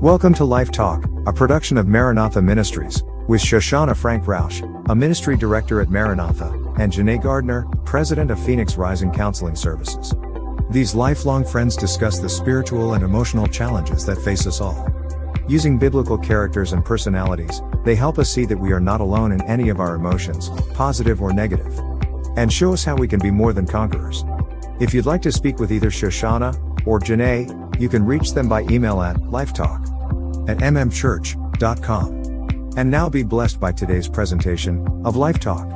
Welcome to Life Talk, a production of Maranatha Ministries, with Shoshannah Frank-Rausch, a ministry director at Maranatha, and Jené Gardner, president of Phoenix Rising Counseling Services. These lifelong friends discuss the spiritual and emotional challenges that face us all. Using biblical characters and personalities, they help us see that we are not alone in any of our emotions, positive or negative, and show us how we can be more than conquerors. If you'd like to speak with either Shoshannah or Jené, you can reach them by email at lifetalk@mmchurch.com. And now be blessed by today's presentation of Life Talk.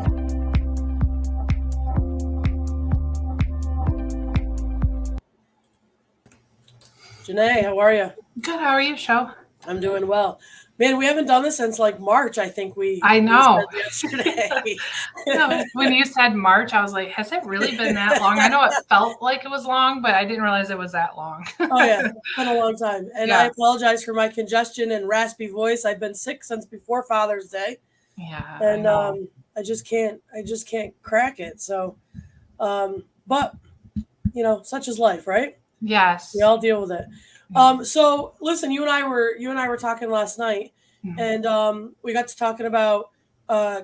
Jené, how are you? Good. How are you, Sho? I'm doing well. Man, we haven't done this since like March, I think I know. we said yesterday. No, when you said March, I was like, has it really been that long? I know it felt like it was long, but I didn't realize it was that long. Oh, yeah. It's been a long time. And Yeah. I apologize for my congestion and raspy voice. I've been sick since before Father's Day. Yeah. And I know. I just can't crack it. So, but, such is life, right? Yes. We all deal with it. So listen, you and I were talking last night, and we got to talking about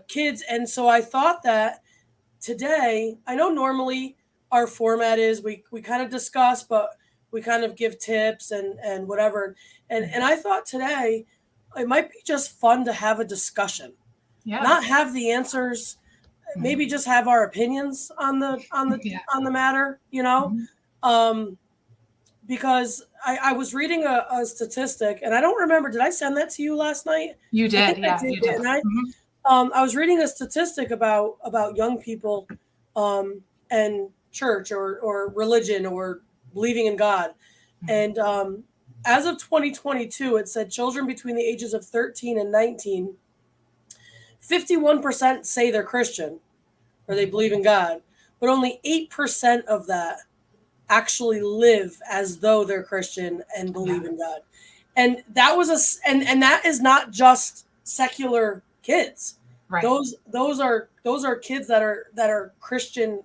kids. And so I thought that today, I know normally our format is we kind of discuss, but we kind of give tips and whatever. And I thought today it might be just fun to have a discussion, not have the answers, maybe just have our opinions on the matter, because I was reading a statistic, and I don't remember, did I send that to you last night? You did, yeah. You did. I was reading a statistic about young people and church or religion or believing in God. And as of 2022, it said children between the ages of 13 and 19, 51% say they're Christian or they believe in God, but only 8% of that actually live as though they're Christian and believe in God. And that was and that is not just secular kids. Right. Those are kids that are Christian,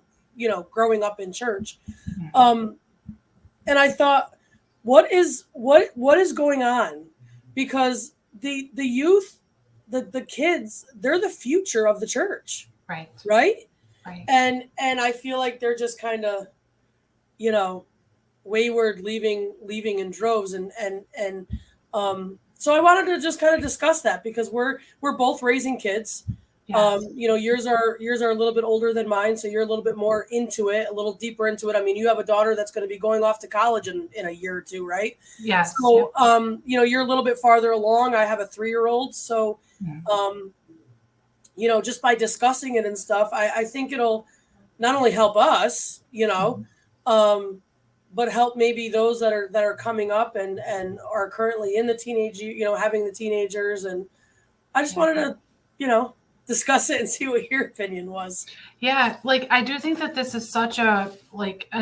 growing up in church. And I thought, what is going on? Because the youth, the kids, they're the future of the church. Right. Right? Right. And I feel like they're just kind of wayward, leaving in droves, and so I wanted to just kind of discuss that because we're both raising kids. Yes. Yours are a little bit older than mine, so you're a little bit more into it, a little deeper into it. I mean, you have a daughter that's going to be going off to college in a year or two, right? Yes. So, you're a little bit farther along. I have a 3-year-old, so, just by discussing it and stuff, I think it'll not only help us, but help maybe those that are coming up and are currently in the teenage, having the teenagers. And I just wanted to, discuss it and see what your opinion was. Yeah, I do think that this is such a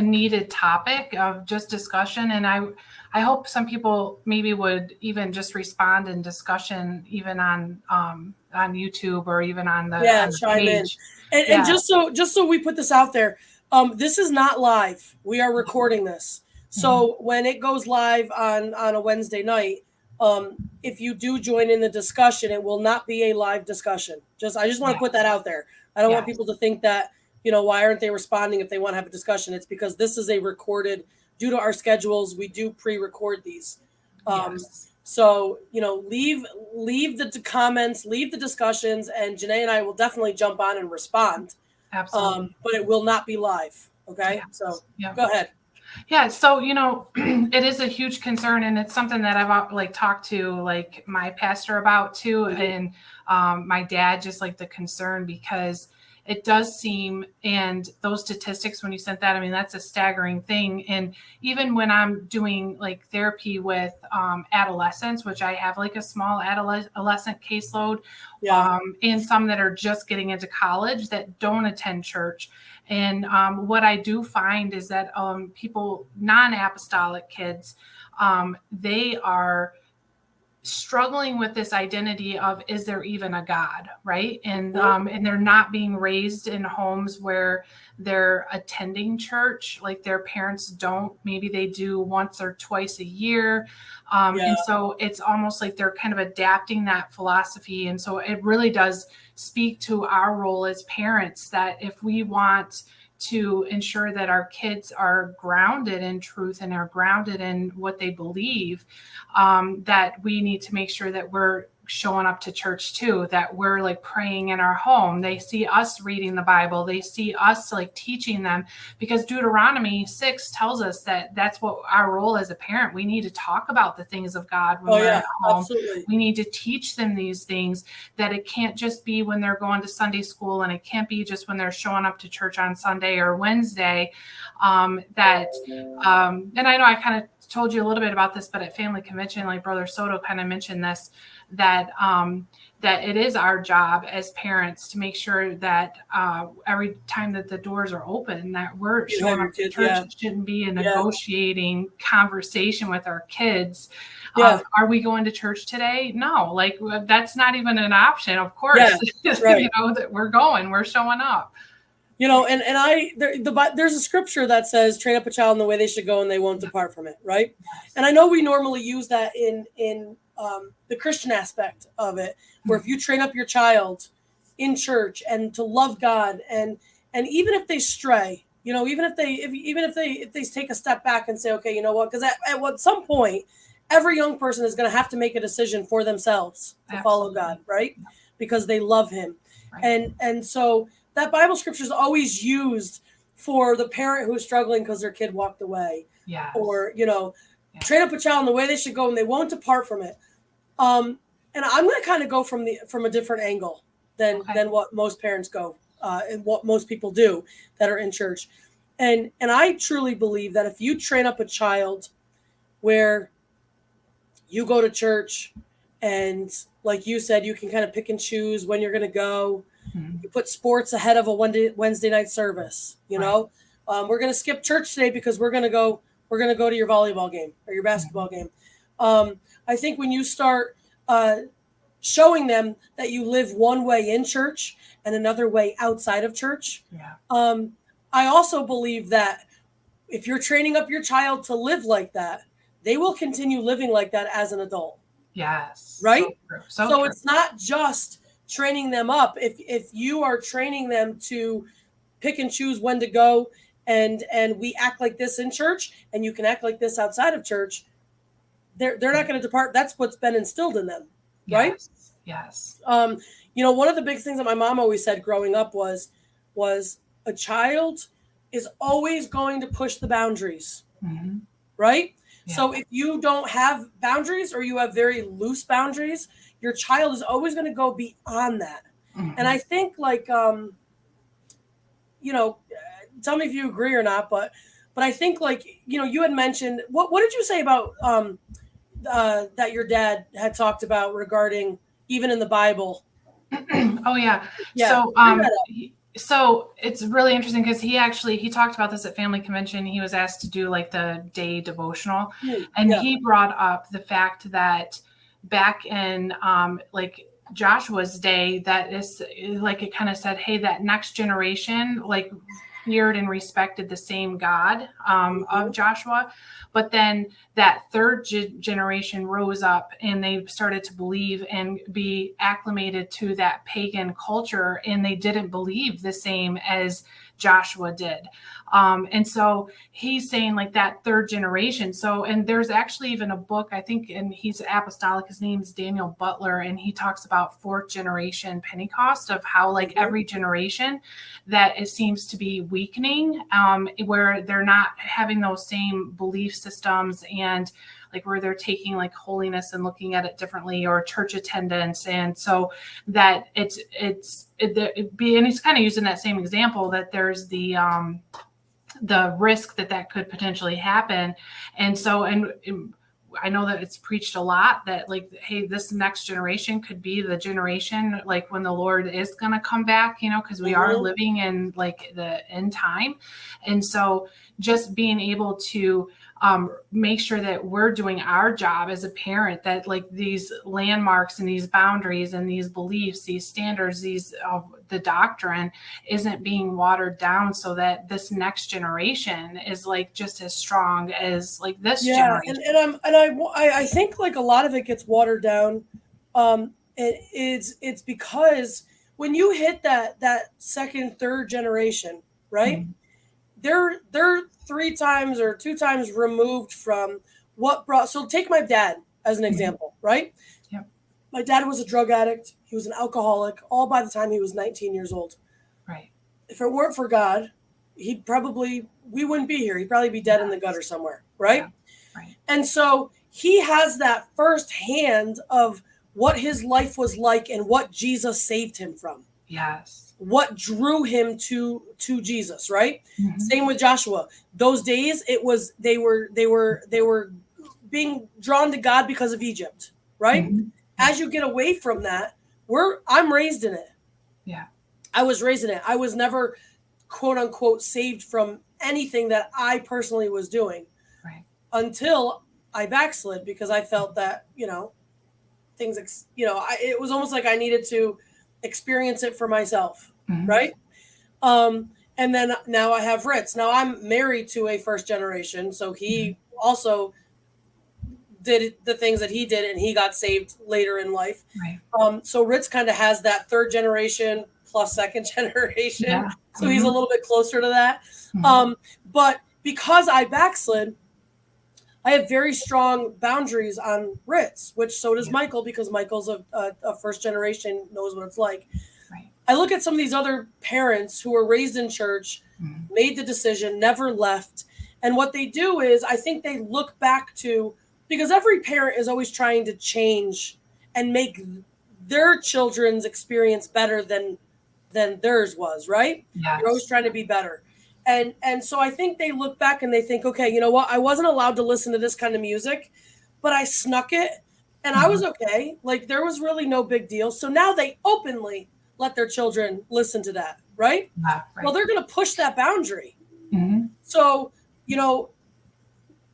needed topic of just discussion, and I hope some people maybe would even just respond in discussion, even on YouTube or even on the chime page. And just so we put this out there, this is not live. We are recording this, so when it goes live on a Wednesday night, if you do join in the discussion, it will not be a live discussion. I just want to put that out there. I don't want people to think that, why aren't they responding if they want to have a discussion? It's because this is a recorded, due to our schedules, we do pre-record these. So, leave the comments, leave the discussions, and Jené and I will definitely jump on and respond. Absolutely. But it will not be live. Okay. So go ahead. Yeah. So, it is a huge concern, and it's something that I've talked to my pastor about too. And my dad, just the concern, because it does seem, and those statistics, when you sent that, I mean, that's a staggering thing. And even when I'm doing therapy with adolescents, which I have a small adolescent caseload, and some that are just getting into college that don't attend church. And what I do find is that people, non-apostolic kids, they are struggling with this identity of, is there even a God, right? And they're not being raised in homes where they're attending church, like their parents don't, maybe they do once or twice a year. And so it's almost like they're kind of adapting that philosophy. And so it really does speak to our role as parents, that if we want to ensure that our kids are grounded in truth and are grounded in what they believe, that we need to make sure that we're showing up to church too, that we're like praying in our home. They see us reading the Bible. They see us like teaching them, because Deuteronomy 6 tells us that that's what our role as a parent. We need to talk about the things of God when we're at home. Absolutely. We need to teach them these things, that it can't just be when they're going to Sunday school, and it can't be just when they're showing up to church on Sunday or Wednesday. And I know I kind of told you a little bit about this, but at family convention, like Brother Soto kind of mentioned this, that it is our job as parents to make sure that every time that the doors are open, that we're showing up to church. It shouldn't be a negotiating conversation with our kids. Are we going to church today? No, like that's not even an option. Of course, that we're showing up. There's a scripture that says, train up a child in the way they should go and they won't depart from it. Right. Yes. And I know we normally use that in the Christian aspect of it, where if you train up your child in church and to love God, and even if they stray, even if they take a step back and say, okay, you know what? Because at some point, every young person is going to have to make a decision for themselves to follow God, right? Because they love him. Right. And so that Bible scripture is always used for the parent who's struggling because their kid walked away. Yeah. Or, train up a child in the way they should go and they won't depart from it. And I'm going to kind of go from a different angle than what most parents go, and what most people do that are in church. And I truly believe that if you train up a child where you go to church and, like you said, you can kind of pick and choose when you're going to go. Mm-hmm. You put sports ahead of a Wednesday night service. We're going to skip church today because we're going to go to your volleyball game or your basketball game. I think when you start showing them that you live one way in church and another way outside of church, I also believe that if you're training up your child to live like that, they will continue living like that as an adult. Yes. Right? So true. It's not just training them up. If you are training them to pick and choose when to go, and we act like this in church and you can act like this outside of church, they're not going to depart. That's what's been instilled in them. Right? Yes. One of the big things that my mom always said growing up was a child is always going to push the boundaries. Mm-hmm. Right? Yeah. So if you don't have boundaries, or you have very loose boundaries, your child is always going to go beyond that. Mm-hmm. And I think tell me if you agree or not, but I think you had mentioned, what did you say about that your dad had talked about regarding even in the Bible? Oh yeah. So it's really interesting because he talked about this at family convention. He was asked to do like the day devotional, and he brought up the fact that back in Joshua's day, that is like, it kind of said, hey, that next generation like feared and respected the same God of Joshua. But then that third generation rose up and they started to believe and be acclimated to that pagan culture, and they didn't believe the same as Joshua did. And so he's saying like that third generation. So, and there's actually even a book, I think, and he's apostolic, his name's Daniel Butler, and he talks about fourth generation Pentecost, of how like every generation that it seems to be weakening, where they're not having those same belief systems, and like where they're taking like holiness and looking at it differently, or church attendance. And so that and he's kind of using that same example, that there's the risk that could potentially happen. And so, and I know that it's preached a lot that like, hey, this next generation could be the generation like when the Lord is going to come back, because we are living in like the end time. And so just being able to make sure that we're doing our job as a parent, that like these landmarks and these boundaries and these beliefs, these standards, the doctrine isn't being watered down, so that this next generation is like just as strong as like this generation. I think like a lot of it gets watered down. It's because when you hit that second, third generation, right? Mm-hmm. They're 3 times or 2 times removed from what brought. So take my dad as an example, right? Yep. My dad was a drug addict. He was an alcoholic, all by the time he was 19 years old. Right. If it weren't for God, we wouldn't be here. He'd probably be dead in the gutter somewhere, right? Yeah. Right. And so he has that first hand of what his life was like and what Jesus saved him from. Yes. What drew him to Jesus, right? Mm-hmm. Same with Joshua. Those days, they were being drawn to God because of Egypt, right? Mm-hmm. As you get away from that, I'm raised in it. Yeah, I was raised in it. I was never, quote unquote, saved from anything that I personally was doing, right? Until I backslid, because I felt that things, it was almost like I needed to experience it for myself, mm-hmm. right? And then now I have Ritz. Now I'm married to a first generation, so he also did the things that he did, and he got saved later in life. Right. So Ritz kind of has that third generation plus second generation, yeah. So mm-hmm. he's a little bit closer to that. Mm-hmm. But because I backslid, I have very strong boundaries on Ritz, which so does Michael, because Michael's a first generation, knows what it's like. Right. I look at some of these other parents who were raised in church, made the decision, never left. And what they do is, I think they look back to, because every parent is always trying to change and make their children's experience better than theirs was, right? Yes. You're always trying to be better. And so I think they look back and they think, okay, you know what? I wasn't allowed to listen to this kind of music, but I snuck it and I was okay. Like, there was really no big deal. So now they openly let their children listen to that, right? Yeah, right. Well, they're going to push that boundary. Mm-hmm. So,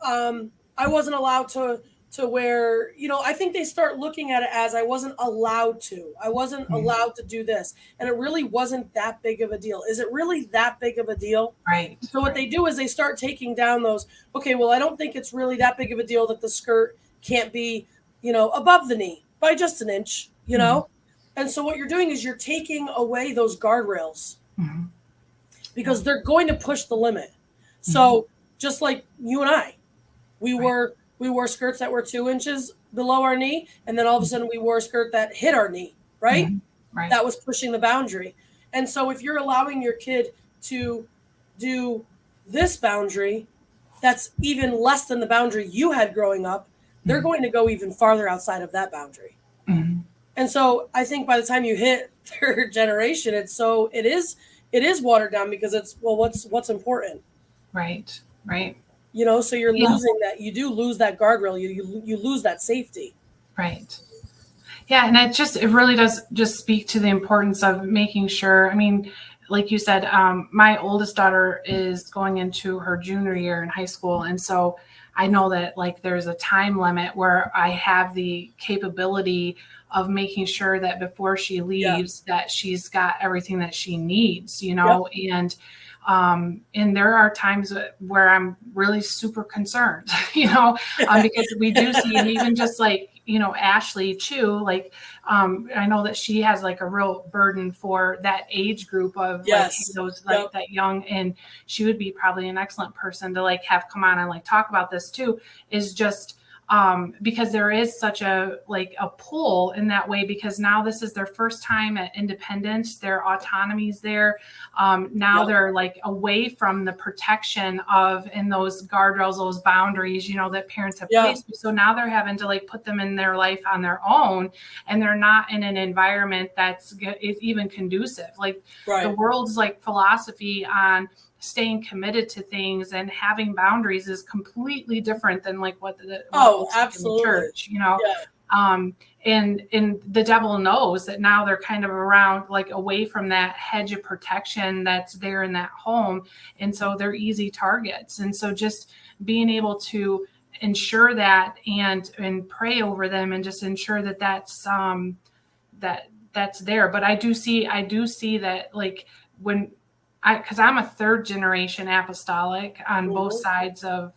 I wasn't allowed to where, I think they start looking at it as I wasn't allowed to. I wasn't allowed to do this. And it really wasn't that big of a deal. Is it really that big of a deal? Right. So what they do is they start taking down those, okay, well, I don't think it's really that big of a deal that the skirt can't be, above the knee by just an inch, And so what you're doing is you're taking away those guardrails because they're going to push the limit. So just like you and I, we wore skirts that were 2 inches below our knee, and then all of a sudden we wore a skirt that hit our knee, right? Right. That was pushing the boundary. And so if you're allowing your kid to do this boundary that's even less than the boundary you had growing up, they're going to go even farther outside of that boundary. And so I think by the time you hit third generation, it is watered down, because it's, well, what's important? Right. So you're losing that. You do lose that guardrail. You lose that safety. Right. Yeah. And it really does just speak to the importance of making sure. I mean, like you said, my oldest daughter is going into her junior year in high school. And so I know that like there's a time limit where I have the capability of making sure that before she leaves that she's got everything that she needs, and there are times where I'm really super concerned, because we do see, and even just like, Ashley too, like, I know that she has like a real burden for that age group of like those like that young, and she would be probably an excellent person to like have come on and like talk about this too, is just because there is such a pull in that way, because now this is their first time at independence, their autonomy's there. Now they're like away from the protection and those guardrails, those boundaries, that parents have placed. So now they're having to like put them in their life on their own, and they're not in an environment that's even conducive. Like the world's like philosophy on staying committed to things and having boundaries is completely different than like what the absolutely in the church, And the devil knows that now they're kind of around, like away from that hedge of protection that's there in that home. And so they're easy targets. And so just being able to ensure that and pray over them and just ensure that that's there. But I do see that, like, because I'm a third generation apostolic on both sides of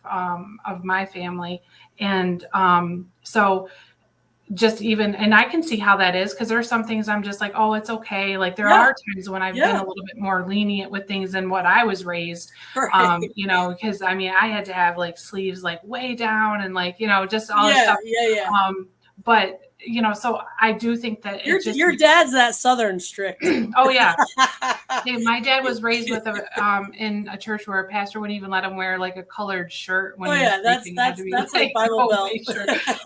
my family. And so just even, and I can see how that is, because there are some things I'm just like, oh, it's okay. Like there are times when I've been a little bit more lenient with things than what I was raised, because I mean, I had to have like sleeves like way down and like, just all this stuff. But so I do think that your dad's that Southern strict. Oh yeah. Hey, my dad was raised with in a church where a pastor wouldn't even let him wear like a colored shirt when that's like Bible Belt.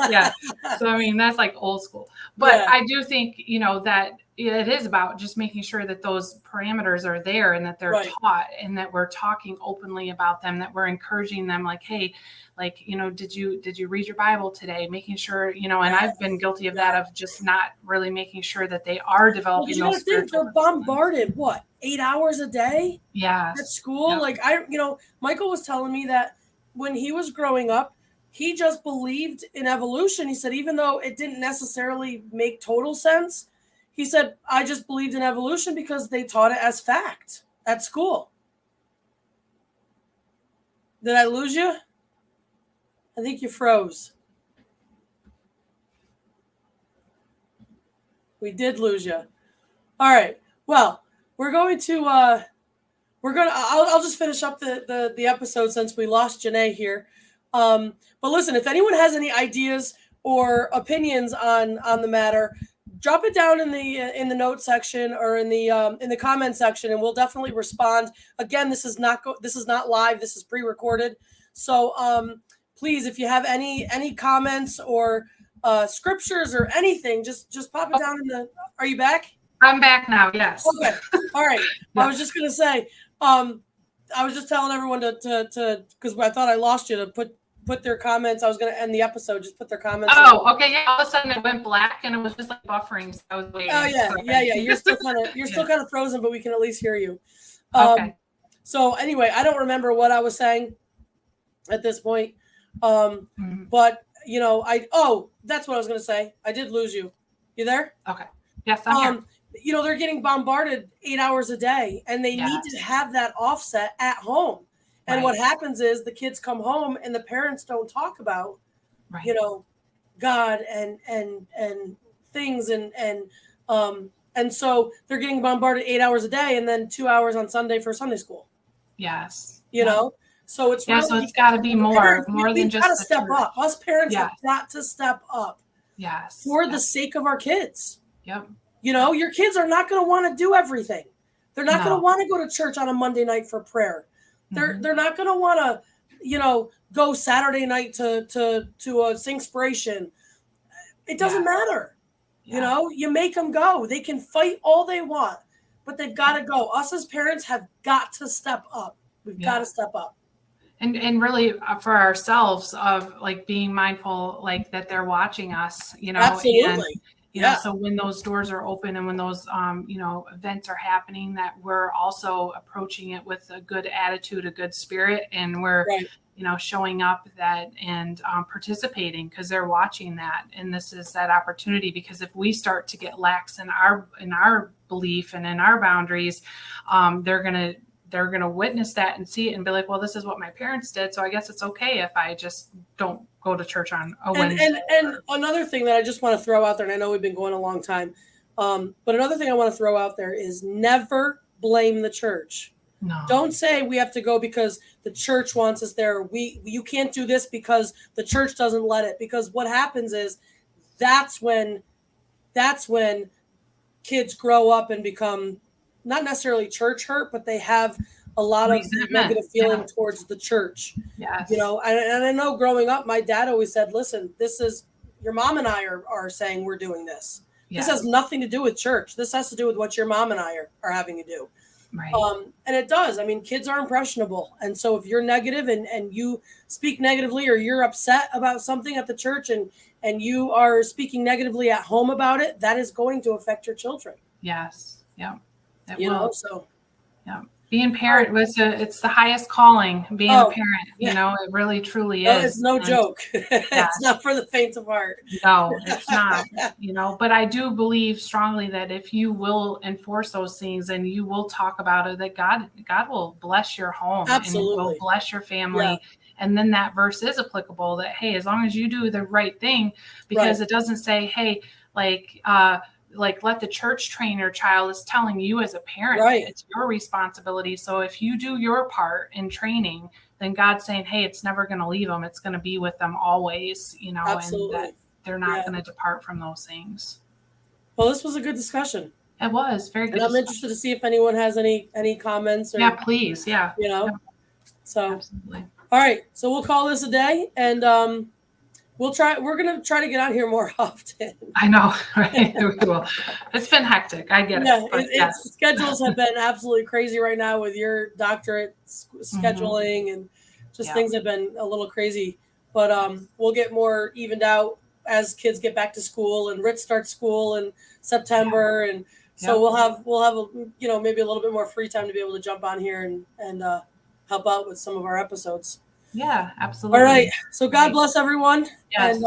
Yeah. So I mean, that's like old school. But I do think that it is about just making sure that those parameters are there and that they're taught, and that we're talking openly about them, that we're encouraging them, like, hey, like, did you read your Bible today? Making sure, and I've been guilty of that, of just not really making sure that they are developing those spiritual. They're bombarded, 8 hours a day? Yeah. At school? Yep. Like Michael was telling me that when he was growing up, he just believed in evolution. He said, even though it didn't necessarily make total sense, he said, I just believed in evolution because they taught it as fact at school. Did I lose you? I think you froze. We did lose you. All right. Well, I'll just finish up the episode since we lost Jené here. But listen, if anyone has any ideas or opinions on the matter, drop it down in the note section or in the comment section, and we'll definitely respond. Again, this is not live. This is pre-recorded. So please, if you have any comments or scriptures or anything, just pop it down in the. Are you back? I'm back now. Yes. Okay. All right. Yeah. I was just gonna say. I was just telling everyone to because I thought I lost you, to put their comments. I was going to end the episode. Just put their comments. Oh, okay. Yeah. All of a sudden it went black and it was just like buffering. So I was waiting. Oh yeah. You're still kind of frozen, but we can at least hear you. Okay. So anyway, I don't remember what I was saying at this point. But that's what I was going to say. I did lose you. You there? Okay. Yes, I'm here. They're getting bombarded 8 hours a day, and they need to have that offset at home. And what happens is the kids come home and the parents don't talk about, God and things and so they're getting bombarded 8 hours a day and then 2 hours on Sunday for Sunday school. Yes. So it's so it's got to be more than just. Got to step up. Us parents have got to step up. Yes. For the sake of our kids. Yep. Your kids are not going to want to do everything. They're not going to want to go to church on a Monday night for prayer. They're not going to want to, go Saturday night to a Singspiration. It doesn't matter. Yeah. You make them go. They can fight all they want, but they've got to go. Us as parents have got to step up. We've got to step up. And really for ourselves, of like being mindful, like that they're watching us, Absolutely. So when those doors are open and when those, events are happening, that we're also approaching it with a good attitude, a good spirit, and we're, showing up that and participating, because they're watching that. And this is that opportunity, because if we start to get lax in our belief and in our boundaries, they're going to witness that and see it and be like, well, this is what my parents did, so I guess it's okay if I just don't go to church on a Wednesday. And another thing that I just want to throw out there, and I know we've been going a long time, but another thing I want to throw out there is never blame the church. No. Don't say we have to go because the church wants us there. You can't do this because the church doesn't let it. Because what happens is that's when kids grow up and become not necessarily church hurt, but they have a lot of negative feeling towards the church. Yes. And I know growing up, my dad always said, listen, this is your mom and I are saying we're doing this. Yes. This has nothing to do with church. This has to do with what your mom and I are having to do. Right. And it does. I mean, kids are impressionable. And so if you're negative and you speak negatively, or you're upset about something at the church and you are speaking negatively at home about it, that is going to affect your children. Yes. Yeah. It You will. know, so Yeah. Being parent it's the highest calling, being a parent, yeah. you know, it really truly No, is. it's no And joke. It's not for the faint of heart. no, it's not, you know, but I do believe strongly that if you will enforce those things and you will talk about it, that God will bless your home and will Absolutely. bless your family. Yeah. And then that verse is applicable that, hey, as long as you do the right thing, because it doesn't say, hey, like let the church train your child. Is telling you as a parent, it's your responsibility. So if you do your part in training, then God's saying, hey, it's never going to leave them. It's going to be with them always, you know, Absolutely. and that they're not going to depart from those things. Well, this was a good discussion. It was very good. And I'm interested to see if anyone has any comments. Or, yeah, please. Yeah. You know, so. Absolutely. All right. So we'll call this a day, and we're going to try to get out here more often. I know, right? It's been hectic. I get it. But schedules have been absolutely crazy right now with your doctorate scheduling, and just things have been a little crazy. But we'll get more evened out as kids get back to school, and Rich starts school in September, and so we'll have maybe a little bit more free time to be able to jump on here and help out with some of our episodes. Yeah, absolutely. All right. So God bless everyone. Yes. And